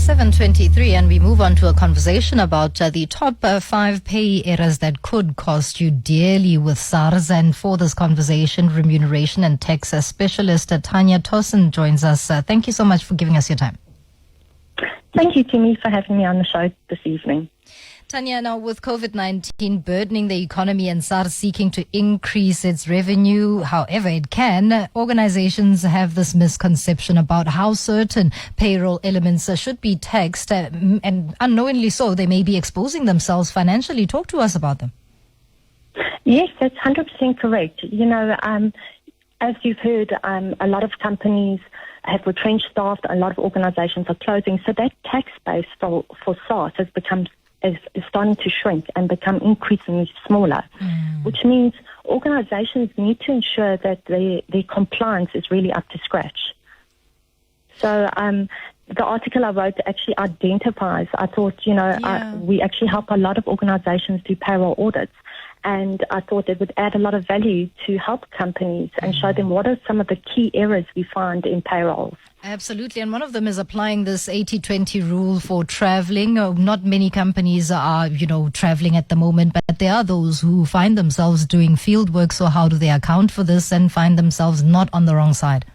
7:23, and we move on to a conversation about the top 5 pay errors that could cost you dearly with SARS. And for this conversation, remuneration and tax specialist Tanya Tosen joins us. Thank you so much for giving us your time. Thank you, Timmy, for having me on the show this evening. Tanya, now with COVID-19 burdening the economy and SARS seeking to increase its revenue however it can, organizations have this misconception about how certain payroll elements should be taxed, and unknowingly so, they may be exposing themselves financially. Talk to us about them. Yes, that's 100% correct. You know, as you've heard, a lot of companies have retrenched staff, a lot of organizations are closing, so that tax base for SARS has become is starting to shrink and become increasingly smaller, which means organizations need to ensure that their compliance is really up to scratch. So the article I wrote actually identifies, I thought, we actually help a lot of organizations do payroll audits, and I thought it would add a lot of value to help companies and show them what are some of the key errors we find in payrolls. Absolutely, and one of them is applying this 80-20 rule for traveling. Not many companies are, traveling at the moment, but there are those who find themselves doing field work. So how do they account for this and find themselves not on the wrong side?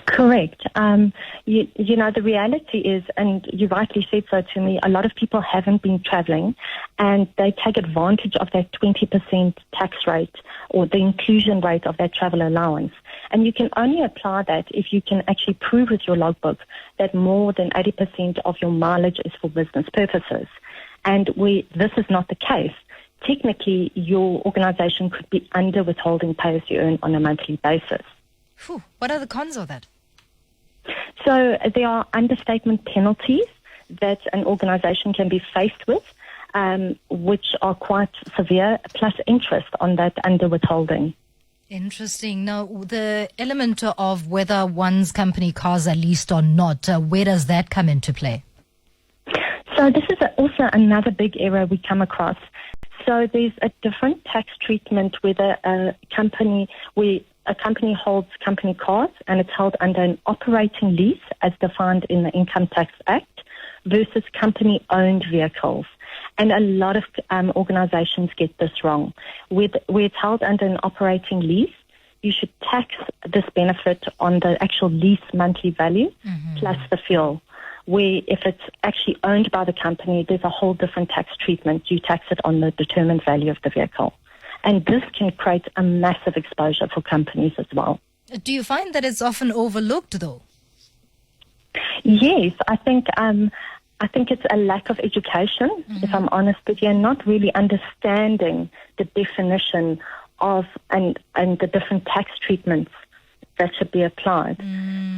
Correct. The reality is, and you rightly said so to me, a lot of people haven't been traveling and they take advantage of that 20% tax rate or the inclusion rate of that travel allowance. And you can only apply that if you can actually prove with your logbook that more than 80% of your mileage is for business purposes. And this is not the case. Technically, your organization could be under withholding pay as you earn on a monthly basis. Whew. What are the cons of that? So there are understatement penalties that an organization can be faced with, which are quite severe, plus interest on that under withholding. Interesting. Now, the element of whether one's company cars are leased or not, where does that come into play? So this is also another big error we come across. So there's a different tax treatment whether a company holds company cars and it's held under an operating lease as defined in the Income Tax Act versus company-owned vehicles. And a lot of organizations get this wrong. Where it's held under an operating lease, you should tax this benefit on the actual lease monthly value plus the fuel. Where if it's actually owned by the company, there's a whole different tax treatment. You tax it on the determined value of the vehicle. And this can create a massive exposure for companies as well. Do you find that it's often overlooked, though? Yes, I think it's a lack of education, if I'm honest with you, and not really understanding the definition of and the different tax treatments that should be applied.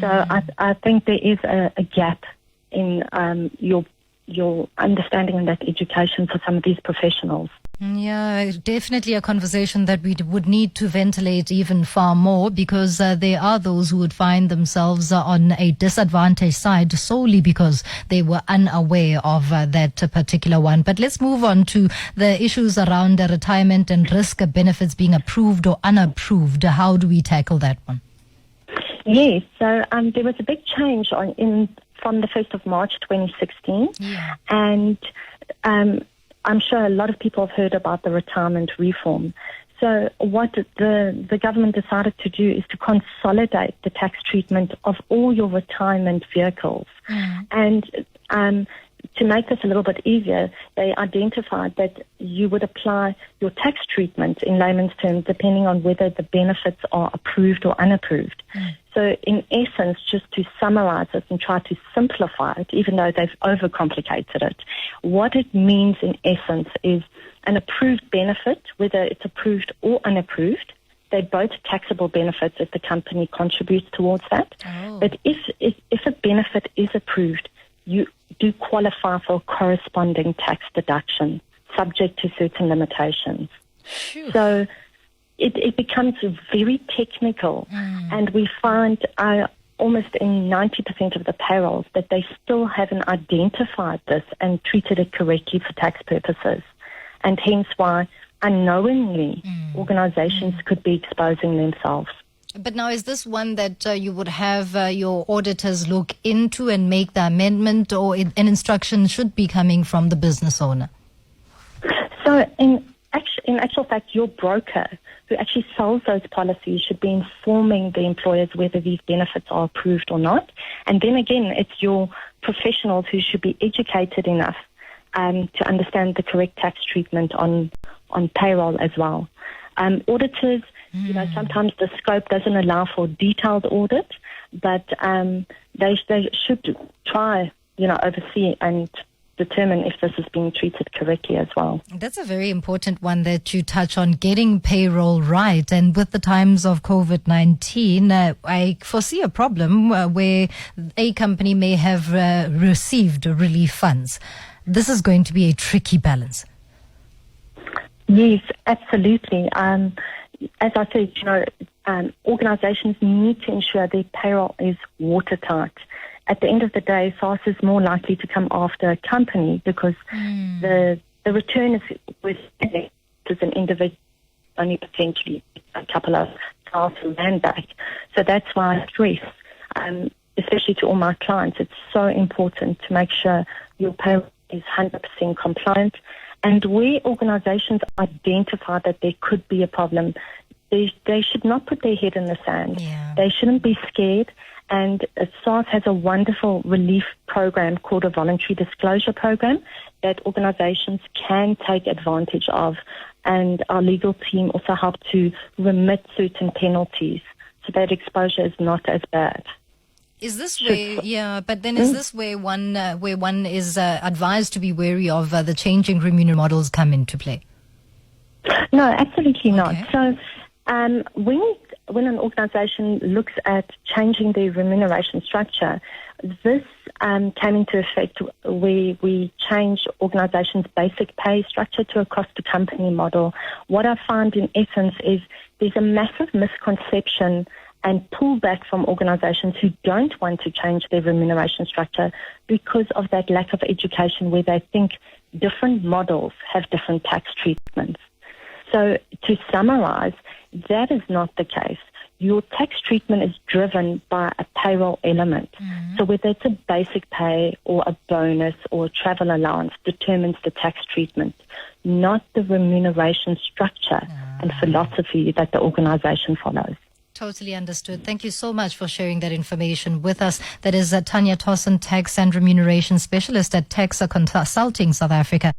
So I think there is a gap in your understanding and that education for some of these professionals. Yeah, definitely a conversation that we would need to ventilate even far more, because there are those who would find themselves on a disadvantaged side solely because they were unaware of that particular one. But let's move on to the issues around retirement and risk benefits being approved or unapproved. How do we tackle that one? Yes, so there was a big change from the 1st of March 2016, and I'm sure a lot of people have heard about the retirement reform. So what the government decided to do is to consolidate the tax treatment of all your retirement vehicles. And to make this a little bit easier, they identified that you would apply your tax treatment in layman's terms depending on whether the benefits are approved or unapproved. So in essence, just to summarize it and try to simplify it, even though they've overcomplicated it, what it means in essence is an approved benefit, whether it's approved or unapproved, they're both taxable benefits if the company contributes towards that. But if a benefit is approved, you do qualify for a corresponding tax deduction, subject to certain limitations. So it becomes very technical, and we find almost in 90% of the payrolls that they still haven't identified this and treated it correctly for tax purposes, and hence why unknowingly organizations could be exposing themselves. But now, is this one that you would have your auditors look into and make the amendment, or an instruction should be coming from the business owner? So in actual fact, your broker who actually sells those policies should be informing the employers whether these benefits are approved or not. And then again, it's your professionals who should be educated enough to understand the correct tax treatment on payroll as well. Auditors, sometimes the scope doesn't allow for detailed audit, but they should try, oversee and determine if this is being treated correctly as well. That's a very important one that you touch on, getting payroll right. And with the times of COVID-19, I foresee a problem where a company may have received relief funds. This is going to be a tricky balance. Yes, absolutely. As I said, organizations need to ensure their payroll is watertight. At the end of the day, SARS is more likely to come after a company because the return is with as an individual only potentially a couple of $1,000 back. So that's why I stress, especially to all my clients, it's so important to make sure your payroll is 100% compliant. And where organizations identify that there could be a problem, they should not put their head in the sand. Yeah. They shouldn't be scared. And SARS has a wonderful relief program called a voluntary disclosure program that organizations can take advantage of. And our legal team also help to remit certain penalties so that exposure is not as bad. Is this where, but then is this where one is advised to be wary of the changing remuneration models come into play? No, absolutely not. Okay. So when an organization looks at changing their remuneration structure, this came into effect where we changed organizations' basic pay structure to a cost-to-company model. What I find in essence is there's a massive misconception and pullback from organizations who don't want to change their remuneration structure because of that lack of education where they think different models have different tax treatments. So to summarize, that is not the case. Your tax treatment is driven by a payroll element. Mm-hmm. So whether it's a basic pay or a bonus or a travel allowance determines the tax treatment, not the remuneration structure and philosophy that the organization follows. Totally understood. Thank you so much for sharing that information with us. That is Tanya Tosen, Tax and Remuneration Specialist at Tax Consulting South Africa.